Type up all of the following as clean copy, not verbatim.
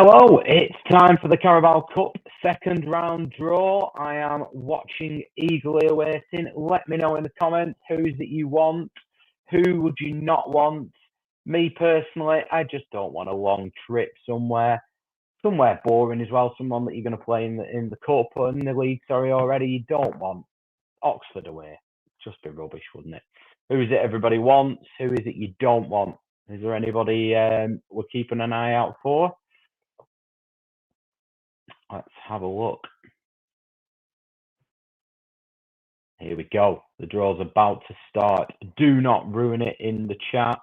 Hello, it's time for the Carabao Cup second round draw. I am watching, eagerly awaiting. Let me know in the comments who's that you want, who would you not want. Me personally, I just don't want a long trip somewhere boring as well. Someone that you're going to play in the cup or in the league. Sorry, already. You don't want Oxford away. Just be rubbish, wouldn't it? Who is it everybody wants? Who is it you don't want? Is there anybody we're keeping an eye out for? Let's have a look. Here we go. The draw's about to start. Do not ruin it in the chat.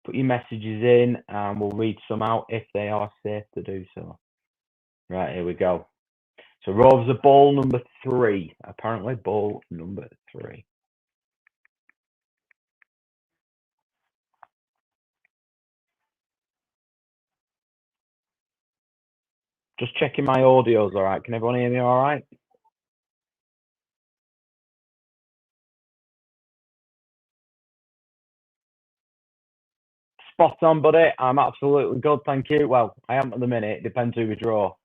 Put your messages in and we'll read some out if they are safe to do so. Right, here we go. So Rovers are ball number 3. Apparently ball number 3. Just checking my audio's all right. Can everyone hear me all right? Spot on, buddy. I'm absolutely good, thank you. Well, I am at the minute. It depends who we draw.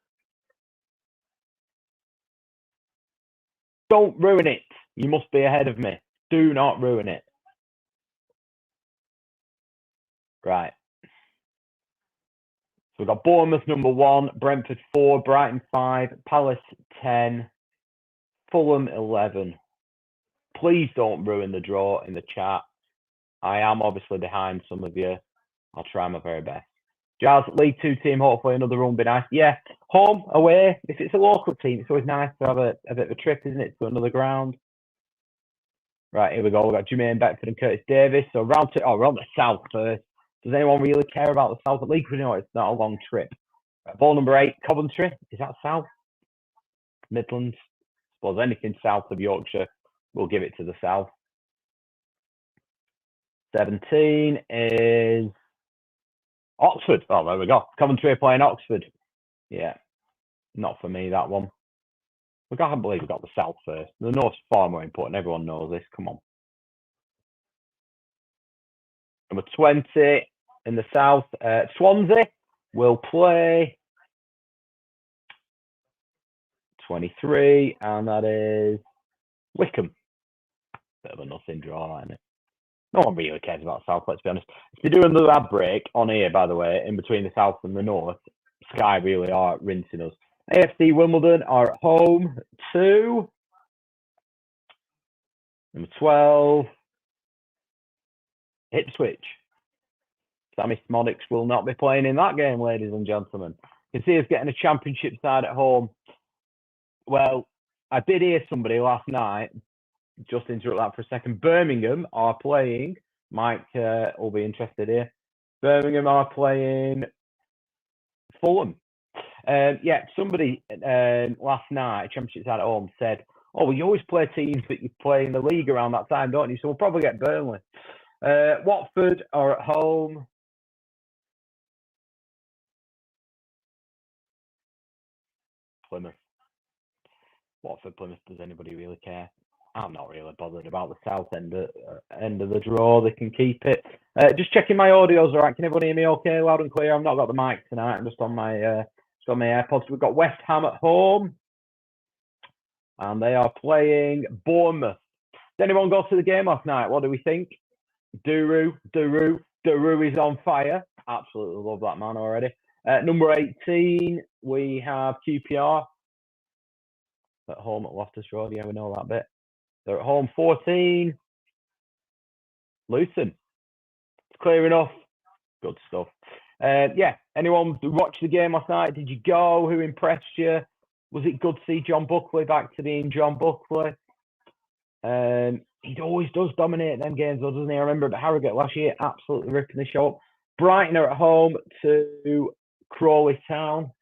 Don't ruin it. You must be ahead of me. Do not ruin it. Right. So we've got Bournemouth number 1, Brentford 4, Brighton 5, Palace 10, Fulham 11. Please don't ruin the draw in the chat. I am obviously behind some of you. I'll try my very best. Jazz, League 2 team, hopefully another run would be nice. Yeah, home, away. If it's a local team, it's always nice to have a bit of a trip, isn't it, to another ground. Right, here we go. We've got Jermaine Beckford and Curtis Davis. So round 2, we're on the south first. Does anyone really care about the south? At least we know it's not a long trip. Ball number 8, Coventry. Is that south? Midlands? I suppose anything south of Yorkshire, we'll give it to the south. 17 is Oxford. Oh, there we go. Coventry are playing Oxford. Yeah, not for me, that one. I can't believe we got the south first. The north's far more important. Everyone knows this. Come on. Number 20 in the south, Swansea will play 23, and that is Wickham. Bit of a nothing draw, isn't it? No one really cares about South, let's be honest. If they do another ad break on here, by the way, in between the South and the North, Sky really are rinsing us. AFC Wimbledon are at home to number 12, Ipswich. Sammy Smodics will not be playing in that game, ladies and gentlemen. You can see us getting a championship side at home. Well, I did hear somebody last night, just interrupt that for a second. Birmingham are playing, Mike will be interested here. Birmingham are playing Fulham. Yeah, somebody last night, championship side at home, said, oh, well, you always play teams that you play in the league around that time, don't you? So we'll probably get Burnley. Watford are at home. Plymouth. Watford, Plymouth, does anybody really care? I'm not really bothered about the south end of the draw. They can keep it. Just checking my audio's all right. Can everybody hear me okay, loud and clear? I've not got the mic tonight. I'm just on my AirPods. We've got West Ham at home, and they are playing Bournemouth. Did anyone go to the game last night? What do we think? Duru is on fire. Absolutely love that man already. Number 18, we have QPR at home at Loftus Road. Yeah, we know that bit. They're at home. 14, Luton. It's clear enough. Good stuff. Yeah, anyone watch the game last night? Did you go? Who impressed you? Was it good to see John Buckley back to being John Buckley? He always does dominate them games, though, doesn't he? I remember at Harrogate last year, absolutely ripping the show up. Brighton are at home to Crawley Town.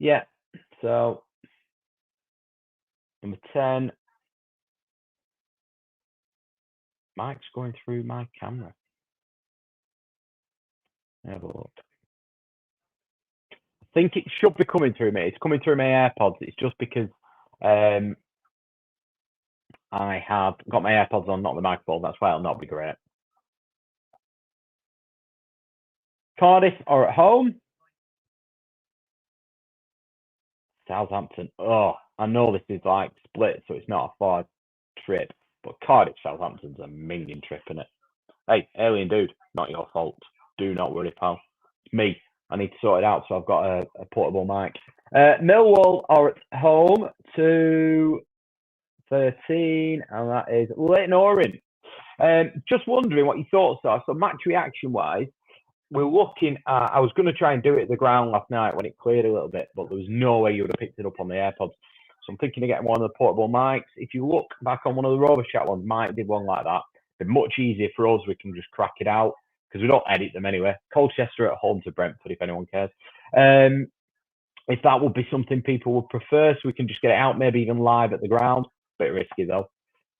Yeah, so number 10. Mike's going through my camera. Have a look. I think it should be coming through me. It's coming through my AirPods. It's just because I have got my AirPods on, not the microphone. That's why it'll not be great. Cardiff are at home. Southampton. Oh, I know this is like split, so it's not a far trip. But Cardiff Southampton's a minging trip, isn't it? Hey, alien dude, not your fault. Do not worry, pal. It's me. I need to sort it out, so I've got a portable mic. Millwall are at home to 13, and that is Leighton Orient. Just wondering what your thoughts are. So match reaction wise, we're looking at. I was going to try and do it at the ground last night when it cleared a little bit, but there was no way you would have picked it up on the AirPods. So I'm thinking of getting one of the portable mics. If you look back on one of the Rover Chat ones, Mike did one like that. It'd be much easier for us. We can just crack it out because we don't edit them anyway. Colchester at home to Brentford, if anyone cares. If that would be something people would prefer, so we can just get it out, maybe even live at the ground. Bit risky though.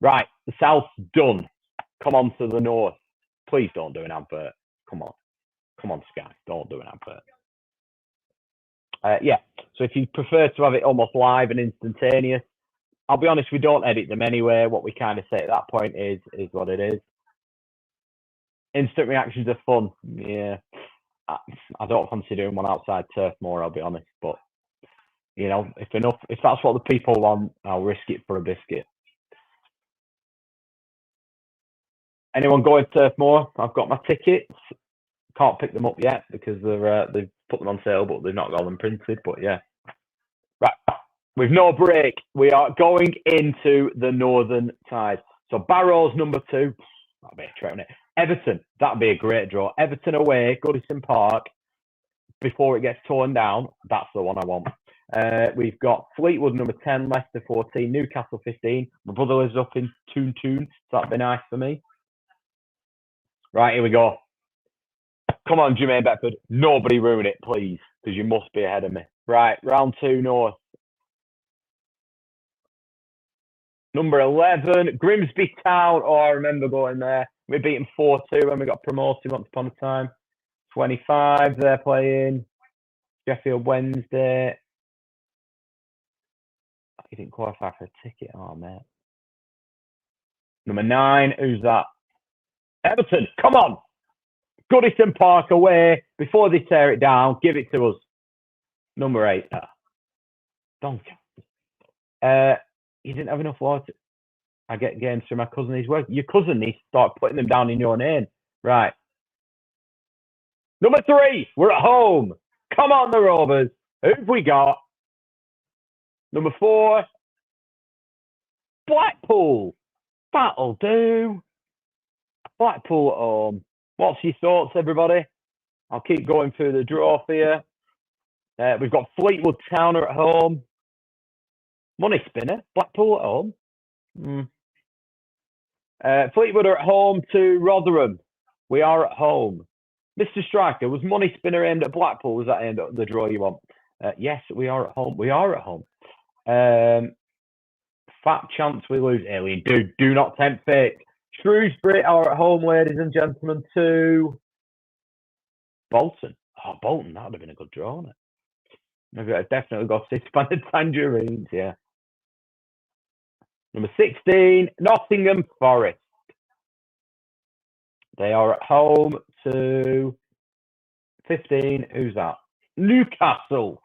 Right, the South's done. Come on to the North. Please don't do an advert. Come on, Sky. Don't do an advert. Yeah. So if you prefer to have it almost live and instantaneous, I'll be honest, we don't edit them anyway. What we kind of say at that point is what it is. Instant reactions are fun. Yeah. I don't fancy doing one outside Turf Moor, I'll be honest. But, you know, if that's what the people want, I'll risk it for a biscuit. Anyone going to Turf Moor? I've got my tickets. Can't pick them up yet because they've put them on sale, but they've not got them printed. But yeah. Right. With no break, we are going into the Northern Tide. So Barrow's number 2. That'd be a trip, wouldn't it? Everton, that'd be a great draw. Everton away, Goodison Park, before it gets torn down. That's the one I want. We've got Fleetwood number 10, Leicester 14, Newcastle 15. My brother lives up in Toon, so that'd be nice for me. Right, here we go. Come on, Jermaine Beckford. Nobody ruin it, please, because you must be ahead of me. Right, round 2 North. Number 11, Grimsby Town. Oh, I remember going there. We beat them 4-2 when we got promoted once upon a time. 25, they're playing. Sheffield Wednesday. You didn't qualify for a ticket. Oh, mate. Number 9, who's that? Everton, come on. Goodison Park away. Before they tear it down, give it to us. Number 8. Doncaster. You didn't have enough water. I get games from my cousin. Your cousin needs to start putting them down in your name. Right. Number 3, we're at home. Come on, the Rovers. Who have we got? Number 4, Blackpool. That'll do. Blackpool at home. What's your thoughts, everybody? I'll keep going through the draw for you. We've got Fleetwood Town at home. Money spinner. Blackpool at home. Fleetwood are at home to Rotherham. We are at home. Mr. Striker, was money spinner aimed at Blackpool? Was that aimed at the draw you want? Yes, we are at home. We are at home. Fat chance we lose. Alien, do not tempt fate. Shrewsbury are at home, ladies and gentlemen, to Bolton. Oh, Bolton, that would have been a good draw, wouldn't it? Maybe I've definitely got 6 banded tangerines, yeah. Number 16, Nottingham Forest. They are at home to 15. Who's that? Newcastle.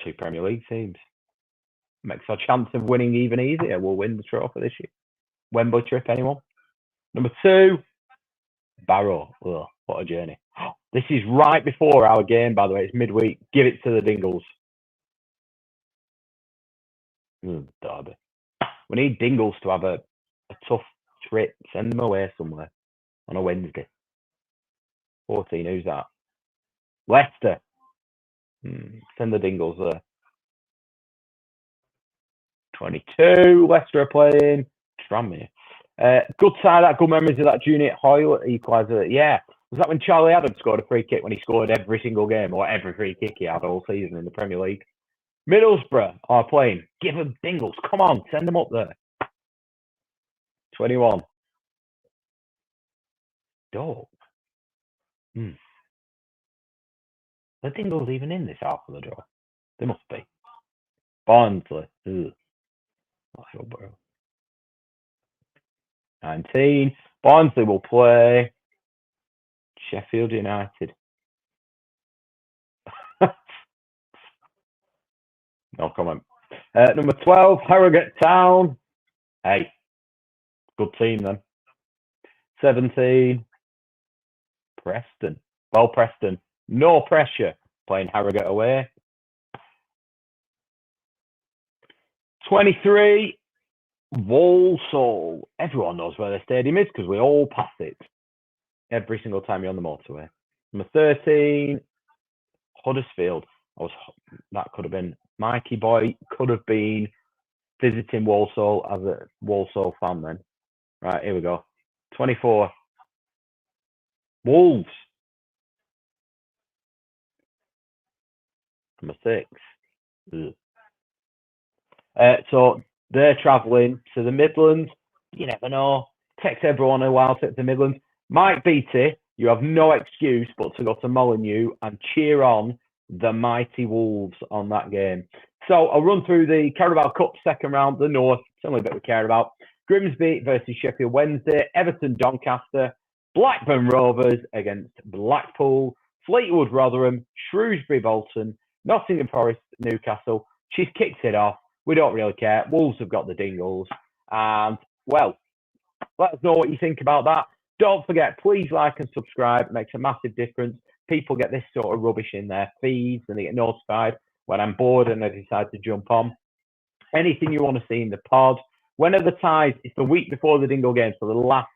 2 Premier League teams. Makes our chance of winning even easier. We'll win the trophy this year. Wembley trip, anyone? Number 2, Barrow. Ugh, what a journey. This is right before our game, by the way. It's midweek. Give it to the Dingles. Derby. We need Dingles to have a tough trip. Send them away somewhere on a Wednesday. 14, who's that? Leicester. Send the Dingles there. 22, Leicester are playing. Tranmere. Good side, that good memories of that Junior Hoyle equaliser. Yeah. Was that when Charlie Adams scored a free kick when he scored every single game or every free kick he had all season in the Premier League? Middlesbrough are playing. Give them Dingles. Come on, send them up there. 21. Dope. Are Dingles even in this half of the draw? They must be. Barnsley. 19. Barnsley will play Sheffield United. No comment. Number 12, Harrogate Town. Hey, good team then. 17, Preston. Well, Preston, no pressure playing Harrogate away. 23, Walsall. Everyone knows where the stadium is because we all pass it every single time you're on the motorway. Number 13, Huddersfield. That could have been Mikey Boy. Could have been visiting Walsall as a Walsall fan then. Right, here we go. 24, Wolves. Number 6. So they're travelling to the Midlands. You never know. Takes everyone a while to get to the Midlands. Mike Beattie, you have no excuse but to go to Molineux and cheer on the mighty Wolves on that game. So I'll run through the Carabao Cup second round, the North. It's only a bit we care about. Grimsby versus Sheffield Wednesday. Everton Doncaster. Blackburn Rovers against Blackpool. Fleetwood Rotherham. Shrewsbury Bolton. Nottingham Forest Newcastle. She's kicked it off. We don't really care. Wolves have got the Dingles. And, well, let us know what you think about that. Don't forget, please like and subscribe. It makes a massive difference. People get this sort of rubbish in their feeds and they get notified when I'm bored and I decide to jump on. Anything you want to see in the pod. When are the ties? It's the week before the Dingle game, so the last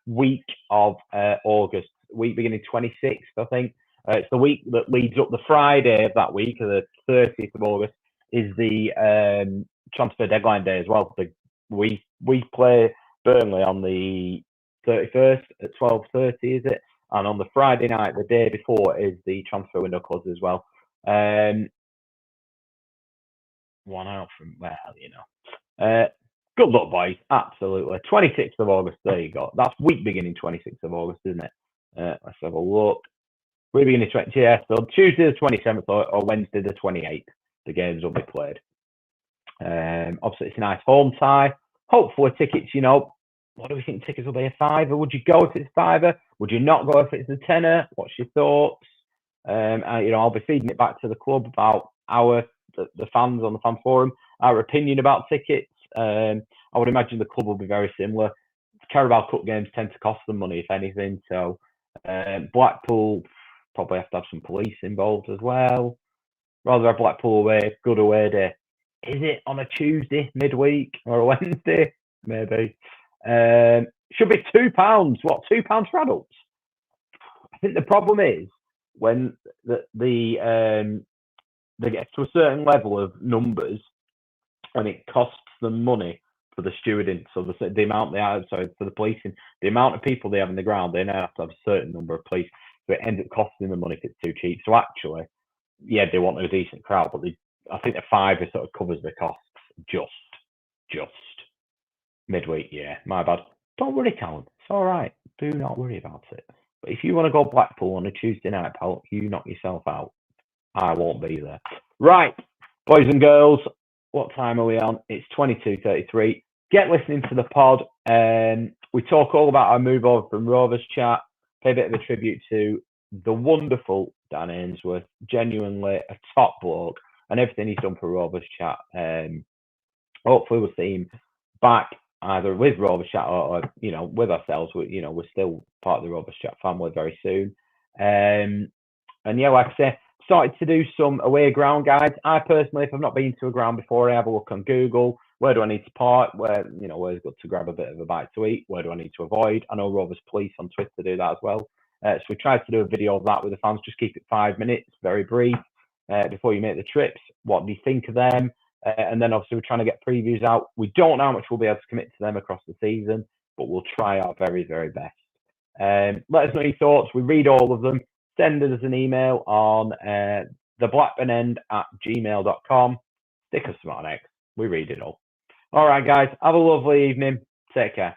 week of August. Week beginning 26th, I think. It's the week that leads up the Friday of that week, or the 30th of August, is the transfer deadline day as well. We play Burnley on the 31st at 12:30, is it? And on the Friday night, the day before, is the transfer window closes as well. One out from, well, you know. Good luck, boys. Absolutely. 26th of August, there you go. That's week beginning 26th of August, isn't it? Let's have a look. Week beginning 20th, yeah. So Tuesday the 27th or Wednesday the 28th, the games will be played. Obviously, it's a nice home tie. Hopefully, tickets, you know, what do we think tickets will be? A £5? Would you go if it's £5? Would you not go if it's a £10? What's your thoughts? You know, I'll be feeding it back to the club about the fans on the fan forum, our opinion about tickets. I would imagine the club will be very similar. Carabao Cup games tend to cost them money, if anything. So Blackpool probably have to have some police involved as well. Rather have Blackpool away, good away day. Is it on a Tuesday midweek or a Wednesday? Maybe. Should be £2. What, £2 for adults? I think the problem is when they get to a certain level of numbers and it costs them money for the stewarding. So the amount they have, sorry, for the policing, the amount of people they have in the ground, they now have to have a certain number of police. So it ends up costing them money if it's too cheap. So actually, yeah, they want a decent crowd, but I think the £5 sort of covers the costs just midweek. Yeah, my bad. Don't worry, Callum. It's all right. Do not worry about it. But if you want to go Blackpool on a Tuesday night, pal, you knock yourself out. I won't be there. Right, boys and girls, what time are we on? It's 22:33. Get listening to the pod. We talk all about our move over from Rovers Chat. Pay a bit of a tribute to the wonderful Dan Ainsworth. Genuinely a top bloke. And everything he's done for Rovers Chat. Hopefully we'll see him back either with Rovers Chat or you know, with ourselves. We're still part of the Rovers Chat family very soon. And yeah, like I say, started to do some away ground guides. I personally, if I've not been to a ground before, I have a look on Google. Where do I need to park? Where's good to grab a bit of a bite to eat? Where do I need to avoid? I know Rovers Police on Twitter do that as well. So we tried to do a video of that with the fans. Just keep it 5 minutes, very brief, before you make the trips. What do you think of them? And then obviously we're trying to get previews out. We don't know how much we'll be able to commit to them across the season, but we'll try our very, very best. Let us know your thoughts. We read all of them. Send us an email on theblackburnend@gmail.com. Stick us some on X. We read it all. All right, guys. Have a lovely evening. Take care.